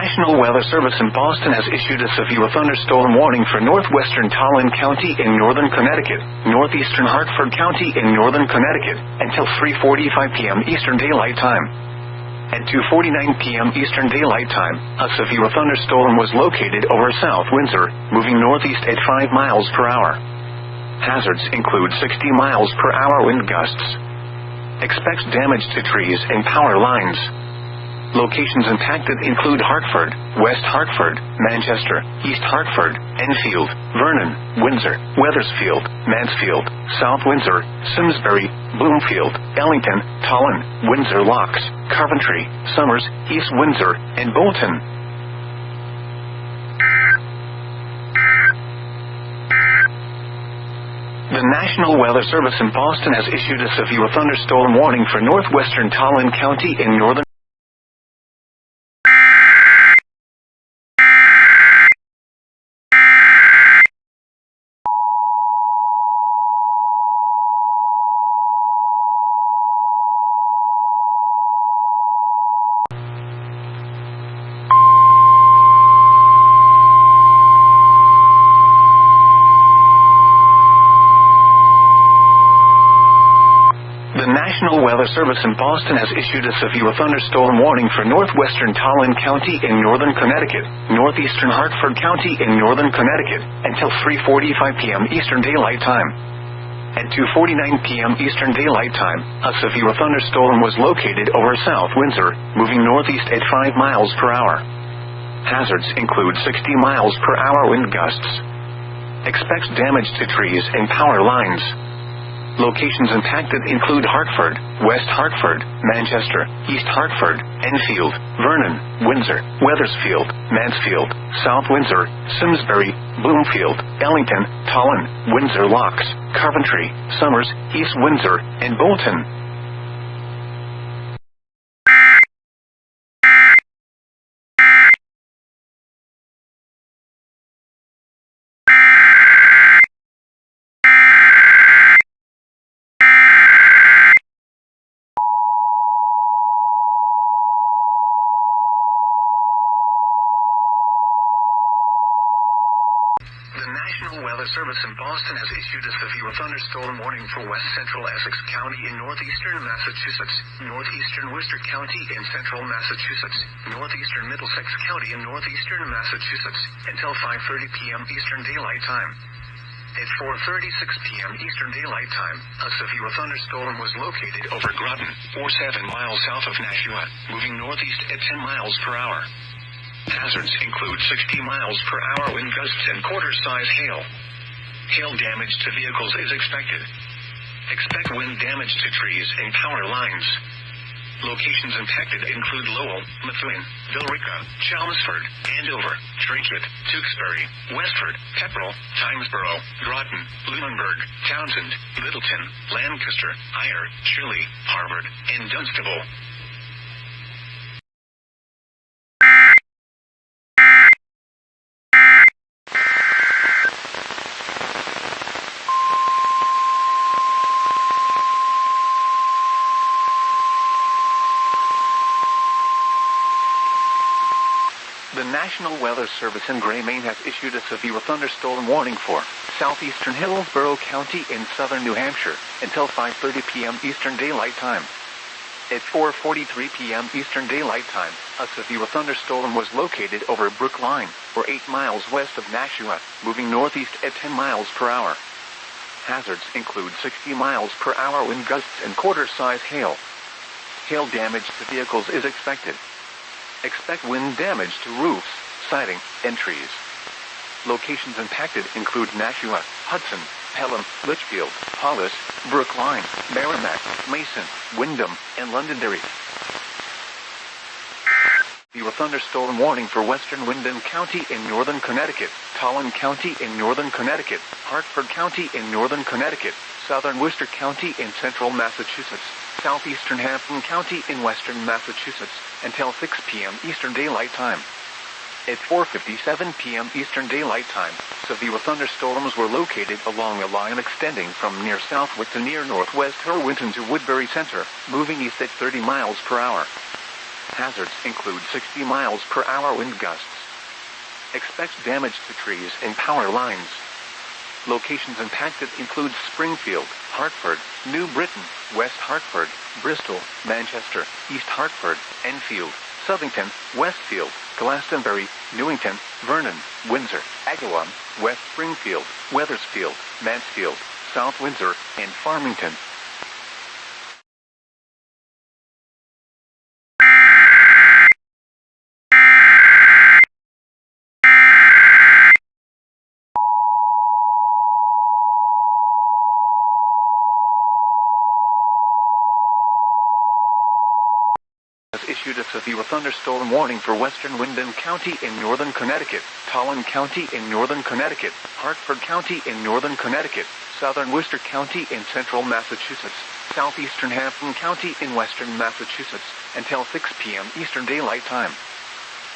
National Weather Service in Boston has issued a severe thunderstorm warning for northwestern Tallinn County in northern Connecticut, northeastern Hartford County in northern Connecticut, until 3:45 p.m. Eastern Daylight Time. At 2:49 p.m. Eastern Daylight Time, a severe thunderstorm was located over South Windsor, moving northeast at 5 miles per hour. Hazards include 60 miles per hour wind gusts. Expect damage to trees and power lines. Locations impacted include Hartford, West Hartford, Manchester, East Hartford, Enfield, Vernon, Windsor, Wethersfield, Mansfield, South Windsor, Simsbury, Bloomfield, Ellington, Tallinn, Windsor Locks, Coventry, Somers, East Windsor, and Bolton. The National Weather Service in Boston has issued a severe thunderstorm warning for northwestern Tallinn County in northern The National Weather Service in Boston has issued a severe thunderstorm warning for northwestern Tallinn County in northern Connecticut, northeastern Hartford County in northern Connecticut, until 3:45 p.m. Eastern Daylight Time. At 2:49 p.m. Eastern Daylight Time, a severe thunderstorm was located over South Windsor, moving northeast at 5 miles per hour. Hazards include 60 miles per hour wind gusts. Expect damage to trees and power lines. Locations impacted include Hartford, West Hartford, Manchester, East Hartford, Enfield, Vernon, Windsor, Wethersfield, Mansfield, South Windsor, Simsbury, Bloomfield, Ellington, Tallinn, Windsor Locks, Coventry, Somers, East Windsor, and Bolton. The National Weather Service in Boston has issued a severe thunderstorm warning for west central Essex County in northeastern Massachusetts, northeastern Worcester County in central Massachusetts, northeastern Middlesex County in northeastern Massachusetts, until 5:30 p.m. Eastern Daylight Time. At 4:36 p.m. Eastern Daylight Time, a severe thunderstorm was located over Groton, or 7 miles south of Nashua, moving northeast at 10 miles per hour. Hazards include 60 miles per hour wind gusts and quarter-size hail. Hail damage to vehicles is expected. Expect wind damage to trees and power lines. Locations impacted include Lowell, Methuen, Billerica, Chelmsford, Andover, Draycott, Tewksbury, Westford, Pepperell, Tynesboro, Groton, Lunenburg, Townsend, Littleton, Lancaster, Eyre, Shirley, Harvard, and Dunstable. The National Weather Service in Gray, Maine has issued a severe thunderstorm warning for southeastern Hillsborough County in southern New Hampshire until 5:30 p.m. Eastern Daylight Time. At 4:43 p.m. Eastern Daylight Time, a severe thunderstorm was located over Brookline, or 8 miles west of Nashua, moving northeast at 10 miles per hour. Hazards include 60 miles per hour wind gusts and quarter-size hail. Hail damage to vehicles is expected. Expect wind damage to roofs, siding, and trees. Locations impacted include Nashua, Hudson, Pelham, Litchfield, Hollis, Brookline, Merrimack, Mason, Wyndham, and Londonderry. Severe thunderstorm warning for western Windham County in northern Connecticut, Tallinn County in northern Connecticut, Hartford County in northern Connecticut, southern Worcester County in central Massachusetts, southeastern Hampton County in western Massachusetts, until 6 p.m. Eastern Daylight Time. At 4:57 p.m. Eastern Daylight Time, severe thunderstorms were located along a line extending from near Southwick to near northwest Hurwinton to Woodbury Center, moving east at 30 miles per hour. Hazards include 60 miles per hour wind gusts. Expect damage to trees and power lines. Locations impacted include Springfield, Hartford, New Britain, West Hartford, Bristol, Manchester, East Hartford, Enfield, Southington, Westfield, Glastonbury, Newington, Vernon, Windsor, Agawam, West Springfield, Wethersfield, Mansfield, South Windsor, and Farmington. Has issued a severe thunderstorm warning for western Windham County in northern Connecticut, Tolland County in northern Connecticut, Hartford County in northern Connecticut, southern Worcester County in central Massachusetts, southeastern Hampden County in western Massachusetts, until 6 p.m. Eastern Daylight Time.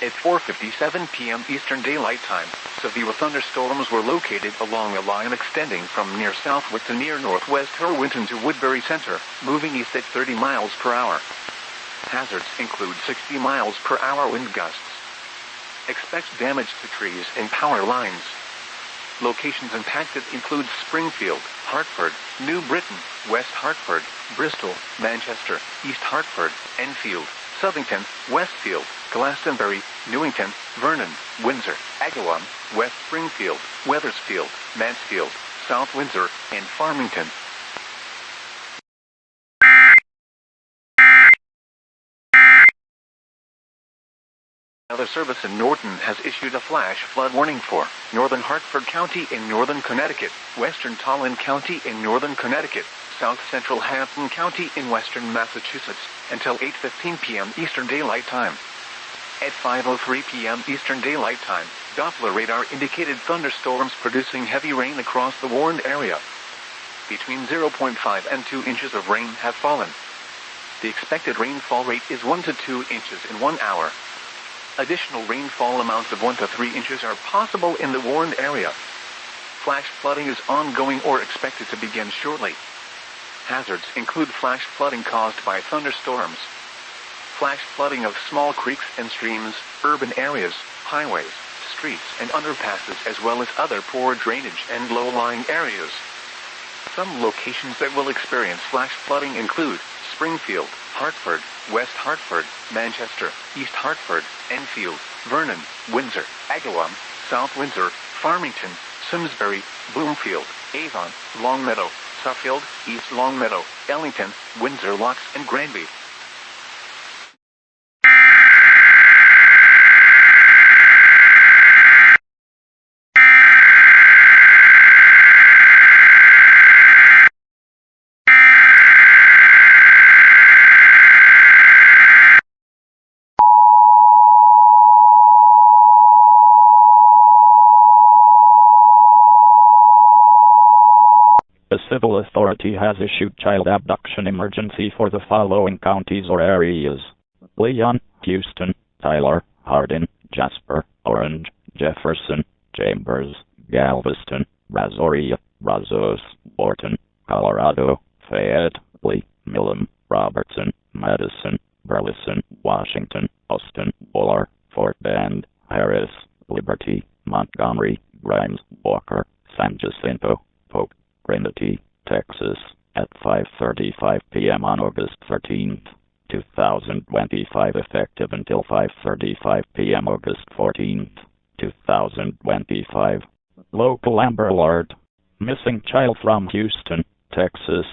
At 4:57 p.m. Eastern Daylight Time, severe thunderstorms were located along a line extending from near Southwick to near northwest Herwinton to Woodbury Center, moving east at 30 miles per hour. Hazards include 60 miles per hour wind gusts. Expect damage to trees and power lines. Locations impacted include Springfield, Hartford, New Britain, West Hartford, Bristol, Manchester, East Hartford, Enfield, Southington, Westfield, Glastonbury, Newington, Vernon, Windsor, Agawam, West Springfield, Wethersfield, Mansfield, South Windsor, and Farmington. Weather Service in Norton has issued a flash flood warning for northern Hartford County in northern Connecticut, western Tolland County in northern Connecticut, south central Hampden County in western Massachusetts, until 8:15 p.m. Eastern Daylight Time. At 5:03 p.m. Eastern Daylight Time, Doppler radar indicated thunderstorms producing heavy rain across the warned area. Between 0.5 and 2 inches of rain have fallen. The expected rainfall rate is 1 to 2 inches in 1 hour. Additional rainfall amounts of 1 to 3 inches are possible in the warned area. Flash flooding is ongoing or expected to begin shortly. Hazards include flash flooding caused by thunderstorms. Flash flooding of small creeks and streams, urban areas, highways, streets and underpasses, as well as other poor drainage and low-lying areas. Some locations that will experience flash flooding include Springfield, Hartford, West Hartford, Manchester, East Hartford, Enfield, Vernon, Windsor, Agawam, South Windsor, Farmington, Simsbury, Bloomfield, Avon, Longmeadow, Suffield, East Longmeadow, Ellington, Windsor Locks, and Granby. A civil authority has issued child abduction emergency for the following counties or areas: Leon, Houston, Tyler, Hardin, Jasper, Orange, Jefferson, Chambers, Galveston, Brazoria, Brazos, Wharton, Colorado, Fayette, Lee, Milam, Robertson, Madison, Burleson, Washington, Austin, Buller, Fort Bend, Harris, Liberty, Montgomery, Grimes, Walker, San Jacinto, Polk, Trinity, Texas, at 5:35 p.m. on August 13, 2025, effective until 5:35 p.m. August 14, 2025. Local Amber Alert. Missing child from Houston, Texas.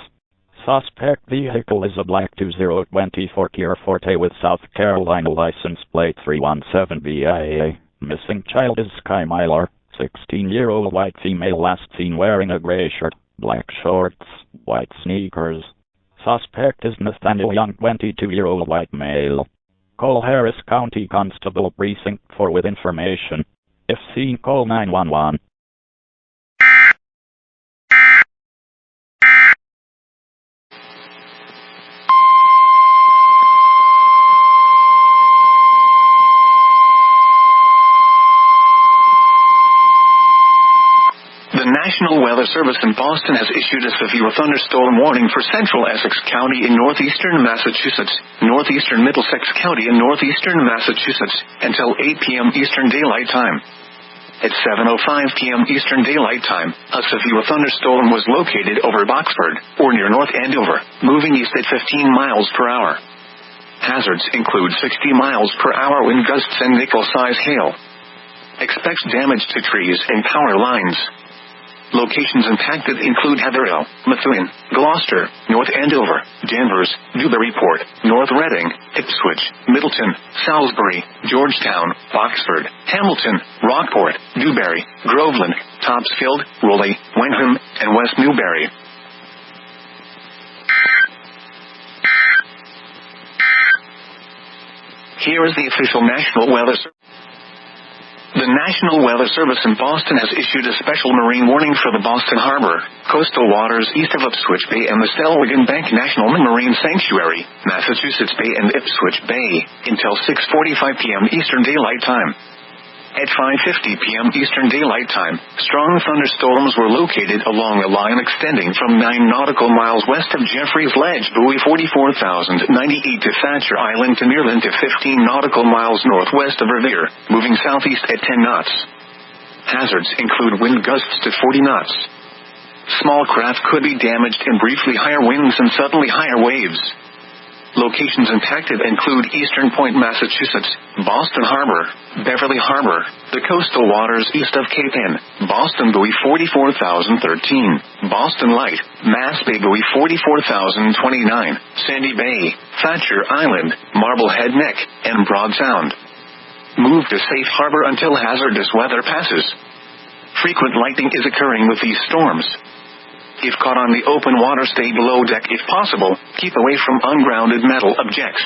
Suspect vehicle is a black 2024 Kia Forte with South Carolina license plate 317BIA. Missing child is Sky Myler, 16-year-old white female, last seen wearing a gray shirt, black shorts, white sneakers. Suspect is Nathaniel Young, 22-year-old white male. Call Harris County Constable Precinct 4 with information. If seen, call 911. The National Weather Service in Boston has issued a severe thunderstorm warning for central Essex County in northeastern Massachusetts, northeastern Middlesex County in northeastern Massachusetts, until 8 p.m. Eastern Daylight Time. At 7:05 p.m. Eastern Daylight Time, a severe thunderstorm was located over Boxford, or near North Andover, moving east at 15 miles per hour. Hazards include 60 miles per hour wind gusts and nickel-size hail. Expects damage to trees and power lines. Locations impacted include Heatherdale, Methuen, Gloucester, North Andover, Danvers, Newburyport, North Reading, Ipswich, Middleton, Salisbury, Georgetown, Boxford, Hamilton, Rockport, Newbury, Groveland, Topsfield, Rowley, Wenham, and West Newbury. Here is the official National Weather Service. The National Weather Service in Boston has issued a special marine warning for the Boston Harbor, coastal waters east of Ipswich Bay and the Selwyn Bank National Marine Sanctuary, Massachusetts Bay and Ipswich Bay, until 6:45 p.m. Eastern Daylight Time. At 5:50 p.m. Eastern Daylight Time, strong thunderstorms were located along a line extending from 9 nautical miles west of Jeffreys Ledge buoy 44,098 to Thatcher Island to Nearland to 15 nautical miles northwest of Revere, moving southeast at 10 knots. Hazards include wind gusts to 40 knots. Small craft could be damaged in briefly higher winds and suddenly higher waves. Locations impacted include Eastern Point, Massachusetts, Boston Harbor, Beverly Harbor, the coastal waters east of Cape Ann, Boston buoy 44,013, Boston Light, Mass Bay buoy 44,029, Sandy Bay, Thatcher Island, Marblehead Neck, and Broad Sound. Move to safe harbor until hazardous weather passes. Frequent lightning is occurring with these storms. If caught on the open water, stay below deck if possible. Keep away from ungrounded metal objects.